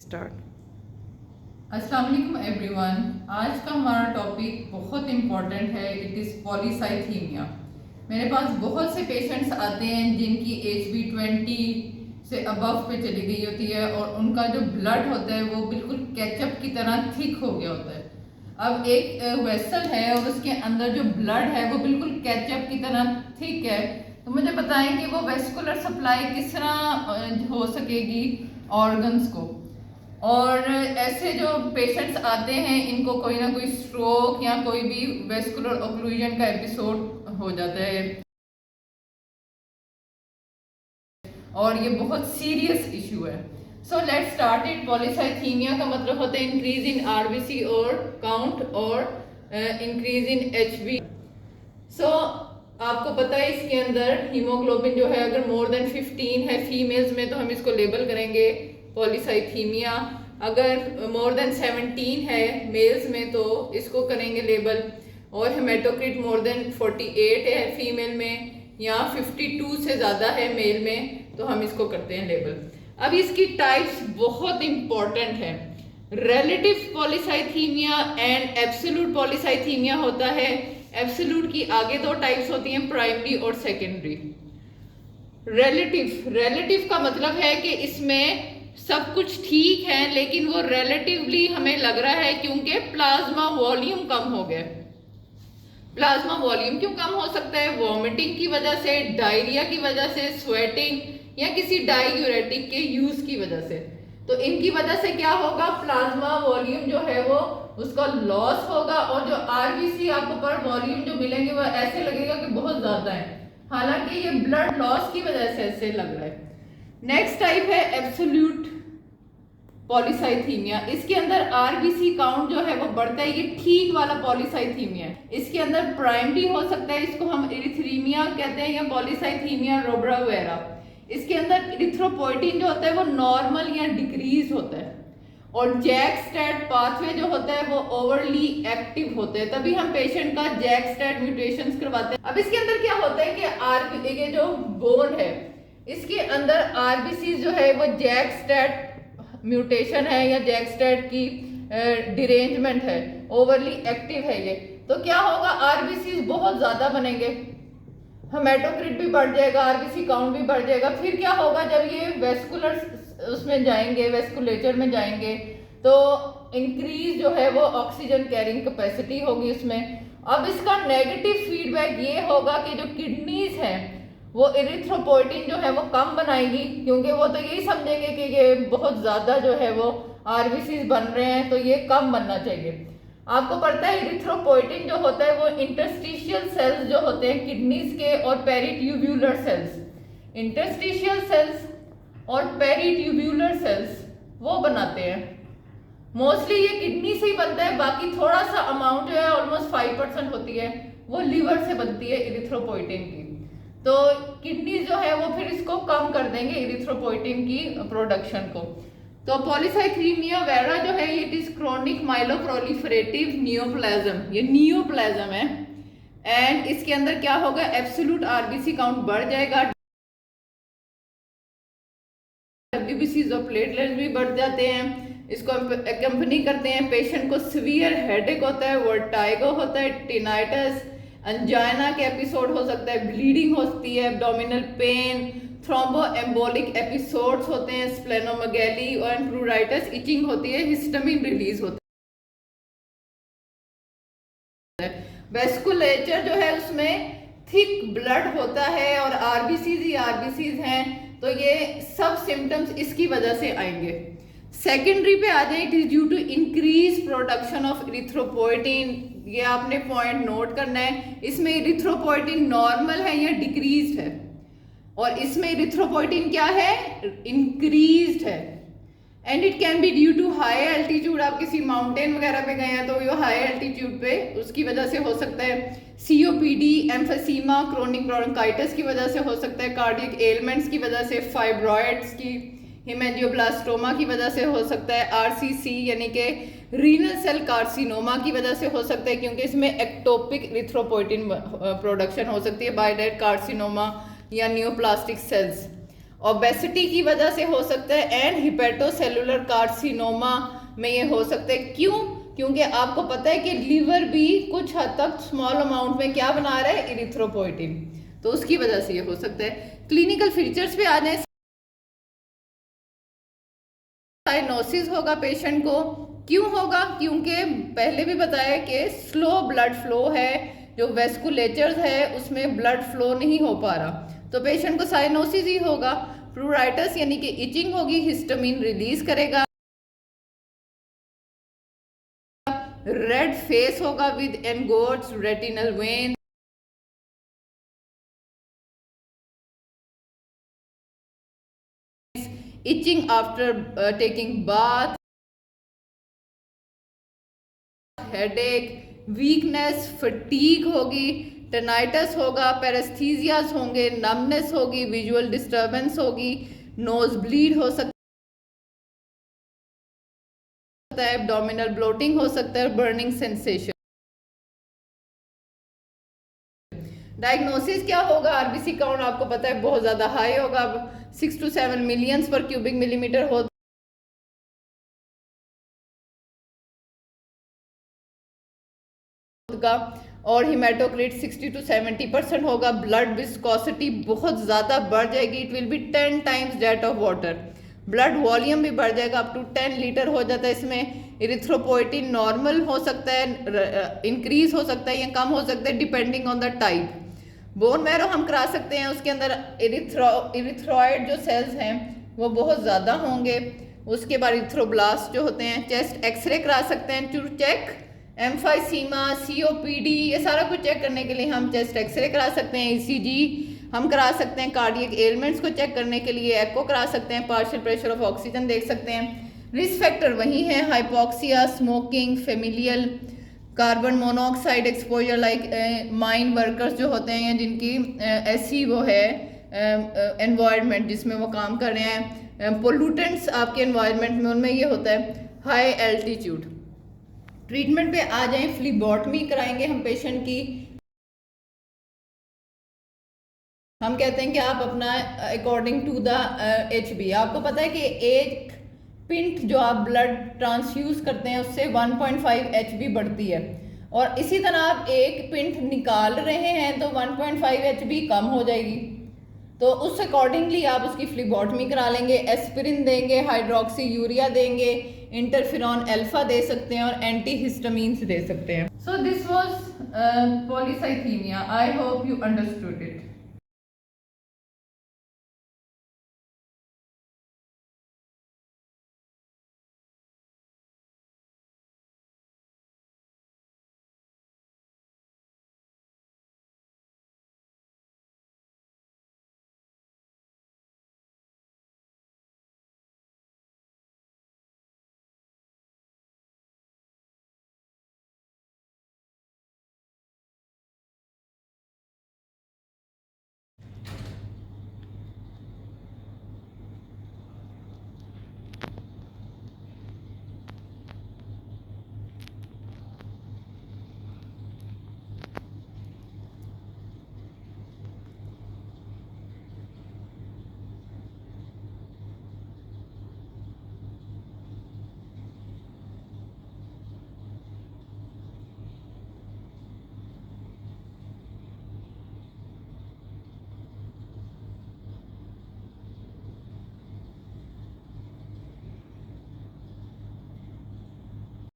Start. अस्सलाम वालेकुम everyone. आज का हमारा टॉपिक बहुत इम्पॉर्टेंट है। It is polycythaemia. मेरे पास बहुत से पेशेंट्स आते हैं जिनकी HB20 से अबव पे चली गई होती है और उनका जो ब्लड होता है वो बिल्कुल केचप की तरह थिक हो गया होता है। अब एक वेसल है और उसके अंदर जो ब्लड है वो बिल्कुल केचप की तरह थिक है। तो मुझे बताएं कि वो वेस्कुलर सप्लाई किस तरह हो सकेगी ऑर्गन्स को। और ऐसे जो पेशेंट्स आते हैं इनको कोई ना कोई स्ट्रोक या कोई भी वेस्कुलर ओक्लूजन का एपिसोड हो जाता है और ये बहुत सीरियस इशू है। So let's start it. Polycythaemia का मतलब होता है इंक्रीज इन आरबीसी और काउंट और इंक्रीज इन एचबी। सो आपको पता है इसके अंदर हीमोग्लोबिन जो है अगर मोर देन 15 है फीमेल्स में तो हम इसको लेबल करेंगे पॉलीसाइथीमिया। अगर मोर देन 17 है मेल्स में तो इसको करेंगे लेबल। और हेमेटोक्रिट मोर देन 48 है फीमेल में या 52 से ज़्यादा है मेल में तो हम इसको करते हैं लेबल। अब इसकी टाइप्स बहुत इंपॉर्टेंट है। Relative polycythaemia and absolute polycythaemia होता है। एब्सोल्यूट की आगे दो टाइप्स होती हैं, प्राइमरी और सेकेंडरी। रिलेटिव का मतलब है कि इसमें सब कुछ ठीक है लेकिन वो रिलेटिवली हमें लग रहा है क्योंकि प्लाज्मा वॉल्यूम कम हो गया। प्लाज्मा वॉल्यूम क्यों कम हो सकता है? वॉमिटिंग की वजह से, डायरिया की वजह से, स्वेटिंग या किसी डाइयूरेटिक के यूज की वजह से। तो इनकी वजह से क्या होगा, प्लाज्मा वॉल्यूम जो है वो उसका लॉस होगा और जो आरबीसी आपको पर वॉल्यूम जो मिलेंगे वो ऐसे लगेगा कि बहुत ज्यादा है, हालांकि ये ब्लड लॉस की वजह से ऐसे लग रहा है। नेक्स्ट टाइप है एब्सोल्यूट पॉलीसाइथीमिया। इसके अंदर आरबीसी काउंट जो है वो बढ़ता है, ये ठीक वाला पॉलीसाइथीमिया है। इसके अंदर प्राइमरी हो सकता है, इसको हम इरिथ्रीमिया कहते हैं या पॉलीसाइथीमिया रोब्रा वगैरह। इसके अंदर इरिथ्रोपोइटिन जो होता है वो नॉर्मल या डिक्रीज होता है और जैक-स्टैट पाथवे जो होता है वो ओवरली एक्टिव होते हैं, तभी हम पेशेंट का जैक-स्टैट म्यूटेशंस करवाते हैं। अब इसके अंदर क्या होता है कि ये जो बोन है इसके अंदर आरबीसी जो है वो जैक-स्टैट म्यूटेशन है या जैक-स्टैट की डिरेंजमेंट है, ओवरली एक्टिव है ये। तो क्या होगा, आरबीसी बहुत ज्यादा बनेंगे, हेमेटोक्रिट भी बढ़ जाएगा, आरबीसी काउंट भी बढ़ जाएगा। फिर क्या होगा, जब ये वेस्कुलर उसमें जाएंगे, वेस्कुलेचर में जाएंगे तो इंक्रीज जो है वो ऑक्सीजन कैरिंग कैपेसिटी होगी उसमें। अब इसका नेगेटिव फीडबैक ये होगा कि जो किडनीज हैं वो इरिथ्रोपोइटिन जो है वो कम बनाएगी, क्योंकि वो तो यही समझेंगे कि ये बहुत ज़्यादा जो है वो आरबीसीज बन रहे हैं तो ये कम बनना चाहिए। आपको पता है इरिथ्रोपोइटिन जो होता है वो इंटरस्टिशियल सेल्स जो होते हैं किडनीज के और पेरिट्यूब्यूलर सेल्स, इंटरस्टिशियल सेल्स और पेरिट्यूब्यूलर सेल्स वो बनाते हैं। मोस्टली ये किडनी से ही बनता है, बाकी थोड़ा सा अमाउंट जो है ऑलमोस्ट 5% होती है वो लीवर से बनती है इरिथ्रोपोइटिन की। तो किडनी जो है वो फिर इसको कम कर देंगे इरिथ्रोपोइटिन की प्रोडक्शन को। तो पॉलीसाइथीमिया वेरा जो है it is chronic myeloproliferative neoplasm, ये नियोप्लाज्म है। एंड इसके अंदर क्या होगा, एब्सोल्यूट आरबीसी काउंट बढ़ जाएगा, डब्ल्यूबीसीज और प्लेटलेट्स भी बढ़ जाते हैं। इसको कंपनी करते हैं, पेशेंट को सीवियर हेडेक होता है, वर्टाइगो होता है, टिनाइटस, अंजाइना के एपिसोड हो सकता है, ब्लीडिंग होती है, एब्डोमिनल पेन, थ्रोम्बोएम्बोलिक एपिसोड्स होते हैं, स्प्लेनोमेगैली और प्लूराइटिस, इचिंग होती है, हिस्टामिन रिलीज होता है। वेस्कुलेचर जो है उसमें थिक ब्लड होता है और आरबीसीज ही आरबीसीज हैं, तो ये सब सिम्टम्स इसकी वजह से आएंगे। सेकेंडरी पे आ जाए, it is due to increase production of erythropoietin. ये आपने पॉइंट नोट करना है, इसमें इरिथ्रोपोइटिन नॉर्मल है या डिक्रीज्ड है, और इसमें इरिथ्रोपोइटिन क्या है, इंक्रीज्ड है। And it can be due to high altitude, आप किसी माउंटेन वगैरह पे गए हैं तो ये हाई एल्टीट्यूड पे उसकी वजह से हो सकता है, सीओपीडी, एम्फेसीमा, क्रोनिक ब्रोंकाइटिस की वजह से हो सकता है, कार्डियक एलिमेंट्स की वजह से, फाइब्रॉइड्स की, हिमेजियोब्लास्टोमा की वजह से हो सकता है, आरसीसी यानी कि रीनल सेल कार्सिनोमा की वजह से हो सकता है, क्योंकि इसमें एक्टोपिक इरिथ्रोपोइटिन प्रोडक्शन हो सकती है बाय दैट कार्सिनोमा या न्यूप्लास्टिक सेल्स। ओबेसिटी की वजह से हो सकता है, एंड हिपेटोसेलुलर कार्सिनोमा में ये हो सकता है। क्यों? क्योंकि आपको पता है कि लीवर भी कुछ हद तक स्मॉल अमाउंट में क्या बना रहा है, इरिथ्रोपोइटिन, तो उसकी वजह से ये हो सकता है। क्लिनिकल फीचर्स पे आ जाए, साइनोसिस होगा पेशेंट को। क्यों होगा? क्योंकि पहले भी बताया कि स्लो ब्लड फ्लो है, जो वेस्कुलेचर्स है उसमें ब्लड फ्लो नहीं हो पा रहा, तो पेशेंट को साइनोसिस ही होगा। प्रूराइटिस यानी कि इचिंग होगी, हिस्टामिन रिलीज करेगा। रेड फेस होगा with engorged retinal vein. Itching after taking bath, headache, weakness, fatigue होगी, टेनाइटस होगा, पैरेस्थीजियाज होंगे, नमनेस होगी, विजुअल डिस्टर्बेंस होगी, नोज ब्लीड हो सकता है, एब्डोमिनल ब्लोटिंग हो सकता है, बर्निंग सेंसेशन। डायग्नोसिस क्या होगा? आरबीसी काउंट आपको पता है बहुत ज्यादा हाई होगा, 6 to 7 मिलियंस पर क्यूबिक मिलीमीटर होगा, और हिमेटोक्रिट 60 to 70% होगा। ब्लड विस्कोसिटी बहुत ज़्यादा बढ़ जाएगी, it will be 10 times that of water. Blood volume भी बढ़ जाएगा, अप टू 10 लीटर हो जाता है इसमें। इरिथ्रोपोइटिन नॉर्मल हो सकता है, इंक्रीज हो सकता है या कम हो सकता है depending on the type. Bone marrow हम करा सकते हैं, उसके अंदर इरिथ्रॉइड जो सेल्स हैं वो बहुत ज़्यादा होंगे। उसके बाद इरिथ्रोब्लास्ट जो होते हैं, चेस्ट एक्सरे करा सकते हैं टू चेक एम्फाइसीमा, सीओपीडी, ये सारा कुछ चेक करने के लिए हम चेस्ट एक्सरे करा सकते हैं। ईसीजी हम करा सकते हैं, कार्डियक एलिमेंट्स को चेक करने के लिए एको करा सकते हैं, पार्शियल प्रेशर ऑफ ऑक्सीजन देख सकते हैं। रिस्क फैक्टर वही है, hypoxia, smoking, familial, carbon monoxide exposure, like mine workers जो होते हैं जिनकी ऐसी वो है एनवायरनमेंट जिसमें वो काम कर रहे हैं, पोल्यूटेंट्स आपके एनवायरनमेंट में, उनमें ये होता है हाई एल्टीट्यूड। ट्रीटमेंट पे आ जाएं, फ्लीबॉटमी कराएंगे हम पेशेंट की। हम कहते हैं कि आप अपना अकॉर्डिंग टू द HB, आपको पता है कि एक पिंट जो आप ब्लड ट्रांसफ्यूज करते हैं उससे 1.5 HB बढ़ती है, और इसी तरह आप एक पिंट निकाल रहे हैं तो 1.5 HB कम हो जाएगी, तो उस अकॉर्डिंगली आप उसकी फ्लीबॉटमी करा लेंगे। एस्पिरिन देंगे, हाइड्रोक्सी यूरिया देंगे, इंटरफेरॉन अल्फा दे सकते हैं और एंटी हिस्टामीन्स दे सकते हैं। So this was polycythaemia. I hope you understood it.